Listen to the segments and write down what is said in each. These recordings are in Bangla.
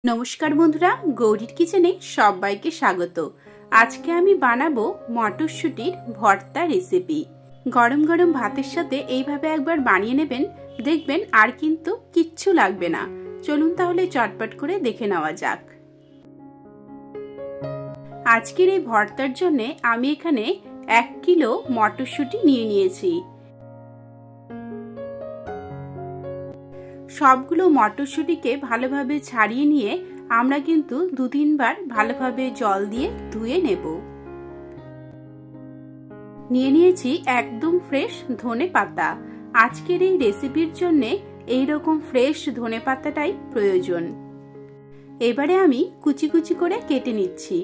नमस्कार बंधुरा गौरीर किचेने सबाइके स्वागत। आज के आमी बानाबो मटरशुटिर भर्ता रेसिपि। गरम गरम भातेर साथे एइभाবে एकबार बानिये नेबेन, देखबेन आर किन्तु किच्छु लागबे ना। चलुन ताहले चटपट करे देखे नेওয়া যাক। आजकेर এই ভর্তার জন্য আমি এখানে 1 কিলো মটরশুঁটি নিয়ে নিয়েছি। সবগুলো মটরশুঁটিকে ভালোভাবে ছাড়িয়ে নিয়ে আমরা কিন্তু 2-3 বার ভালোভাবে জল দিয়ে ধুয়ে নেব। নিয়ে নিয়েছি একদম ফ্রেশ ধনেপাতা। আজকের এই রেসিপির জন্য এই রকম ফ্রেশ ধনেপাতাটাই প্রয়োজন। এবারে আমি কুচি কুচি করে কেটে নিচ্ছি।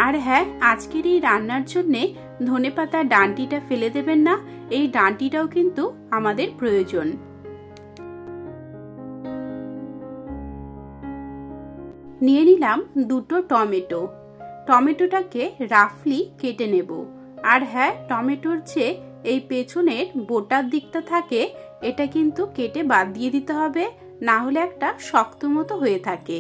আর হ্যাঁ, আজকের এই রান্নার জন্য ধনেপাতার ডাঁটিটা ফেলে দেবেন না, এই ডাঁটিটাও কিন্তু আমাদের প্রয়োজন। নিয়ে নিলাম দুটো টমেটো। টমেটোটাকে রাফলি কেটে নেব। আর হ্যাঁ, টমেটোর যে এই পেছনের বোটার দিকটা থাকে এটা কিন্তু কেটে বাদ দিয়ে দিতে হবে, না হলে একটা শক্ত মতো হয়ে থাকে।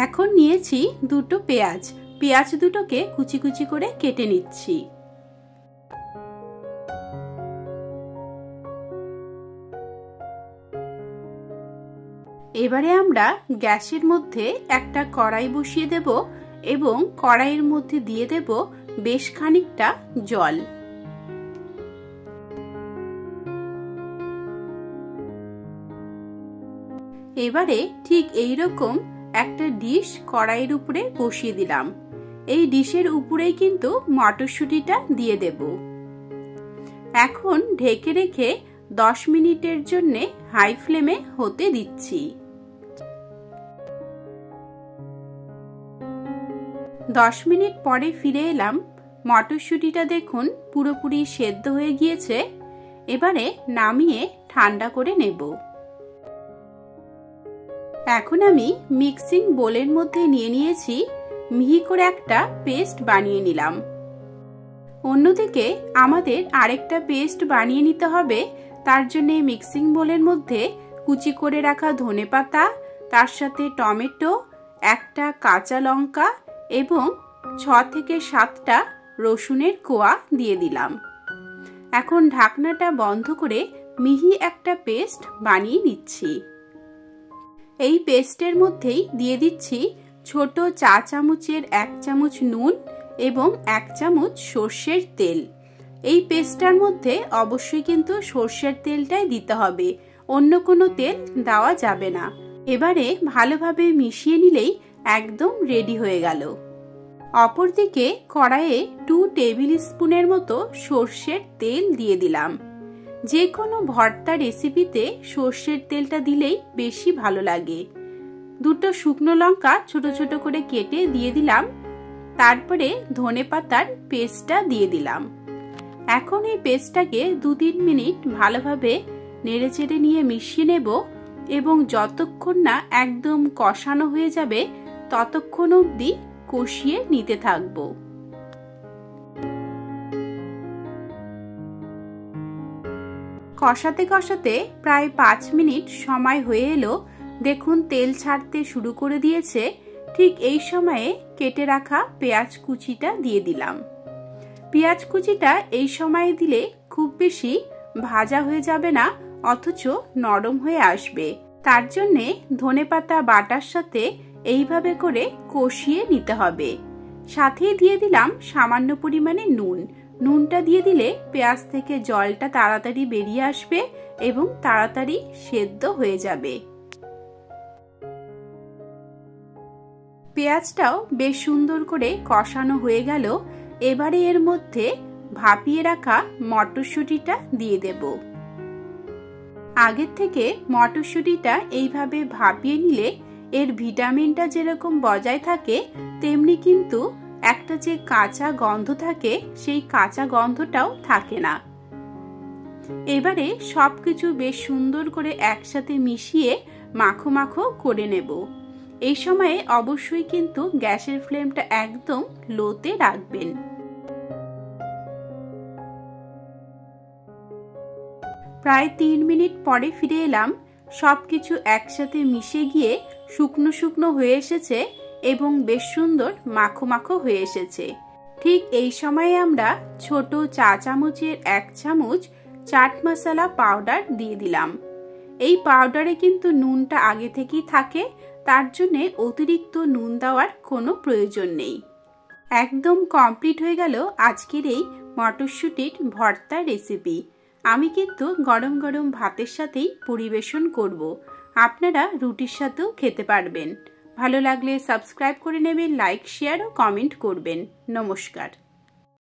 এখন নিয়েছি দুটো পেঁয়াজ। পেঁয়াজ দুটোকে কুচি কুচি করে কেটে নিচ্ছি। এবারে আমরা গ্যাসের মধ্যে একটা কড়াই বসিয়ে দেব এবং কড়াইয়ের মধ্যে দিয়ে দেব বেশ খানিকটা জল। এবারে ঠিক এই রকম একটা ডিশ কড়াইয়ের উপরে বসিয়ে দিলাম। এই ডিশের উপরেই কিন্তু মটরশুঁটিটা দিয়ে দেব। এখন ঢেকে রেখে 10 মিনিটের জন্য হাই ফ্লেমে হতে দিচ্ছি। 10 মিনিট পরে ফিরে এলাম। মটরশুঁটিটা দেখুন পুরোপুরি সেদ্ধ হয়ে গিয়েছে। এবারে নামিয়ে ঠান্ডা করে নেব। এখন আমি মিক্সিং বোলের মধ্যে নিয়ে নিয়েছি, মিহি করে একটা পেস্ট বানিয়ে নিলাম। অন্যদিকে আমাদের আরেকটা পেস্ট বানিয়ে নিতে হবে। তার জন্য মিক্সিং বোলের মধ্যে কুচি করে রাখা ধনেপাতা, তার সাথে টমেটো, একটা কাঁচা লঙ্কা এবং 6 থেকে 7টা রসুনের কোয়া দিয়ে দিলাম। এখন ঢাকনাটা বন্ধ করে মিহি একটা পেস্ট বানিয়ে নিচ্ছি। এই পেস্টের মধ্যেই দিয়ে দিচ্ছি ছোট চা চামচের 1 চামচ নুন এবং 1 চামচ সর্ষের তেল। এই পেস্টটার মধ্যে অবশ্যই কিন্তু সর্ষের তেলটাই দিতে হবে, অন্য কোনো তেল দেওয়া যাবে না। এবারে ভালোভাবে মিশিয়ে নিলেই একদম রেডি হয়ে গেল। অপরদিকে কড়াইয়ে 2 টেবিল স্পুনের মতো সর্ষের তেল দিয়ে দিলাম। যে কোনো ভর্তা রেসিপিতে সর্ষের তেলটা দিলেই বেশি ভালো লাগে। দুটো শুকনো লঙ্কা ছোট ছোট করে কেটে দিয়ে দিলাম। তারপরে ধনেপাতার পেস্টটা দিয়ে দিলাম। এখন এই পেস্টটাকে 2-3 মিনিট ভালোভাবে নেড়েচেড়ে নিয়ে মিশিয়ে নেব এবং যতক্ষণ না একদম কষানো হয়ে যাবে ততক্ষণ অবধি কষিয়ে নিতে থাকব। কষাতে কষাতে প্রায় 5 মিনিট সময় হয়ে এলো। দেখুন তেল ছাড়তে শুরু করে দিয়েছে। ঠিক এই সময়ে কেটে রাখা পেঁয়াজ কুচিটা দিয়ে দিলাম। পেঁয়াজ কুচিটা এই সময়ে দিলে খুব বেশি ভাজা হয়ে যাবে না, অথচ নরম হয়ে আসবে। তার জন্যে ধনেপাতা বাটার সাথে এইভাবে করে কষিয়ে নিতে হবে। সাথেই দিয়ে দিলাম সামান্য পরিমাণে নুন। নুনটা দিয়ে দিলে পেঁয়াজ থেকে জলটা তাড়াতাড়ি বেরিয়ে আসবে এবং তাড়াতাড়ি সেদ্ধ হয়ে যাবে। পেঁয়াজটাও বেশ সুন্দর করে কষানো হয়ে গেল। এবারে এর মধ্যে ভাপিয়ে রাখা মটরশুঁটিটা দিয়ে দেব। আগের থেকে মটরশুঁটিটা এইভাবে ভাপিয়ে নিলে এর ভিটামিনটা যেরকম বজায় থাকে, তেমনি কিন্তু একটা যে কাঁচা গন্ধ থাকে সেই কাঁচা গন্ধটাও থাকে না। এবারে সবকিছু বেশ সুন্দর করে একসাথে মিশিয়ে মাখো মাখো করে নেব। এই সময়ে অবশ্যই কিন্তু গ্যাসের ফ্লেমটা একদম লোতে রাখবেন। প্রায় 3 মিনিট পরে ফিরে এলাম। সব কিছু একসাথে মিশে গিয়ে শুকনো শুকনো হয়ে এসেছে এবং বেশ সুন্দর মাখো মাখো হয়ে এসেছে। ঠিক এই সময়ে আমরা ছোট চা চামচের 1 চামচ চাট মশলা পাউডার দিয়ে দিলাম। এই পাউডারে কিন্তু নুনটা আগে থেকেই থাকে, তার জন্য অতিরিক্ত নুন দেওয়ার কোনো প্রয়োজন নেই। একদম কমপ্লিট হয়ে গেল আজকের এই মটরশুঁটির ভর্তা রেসিপি। আমি কিন্তু গরম গরম ভাতের সাথেই পরিবেশন করব। আপনারা রুটির সাথেও খেতে পারবেন। ভালো লাগলে সাবস্ক্রাইব করে নেবেন, লাইক, শেয়ার ও কমেন্ট করবেন। নমস্কার।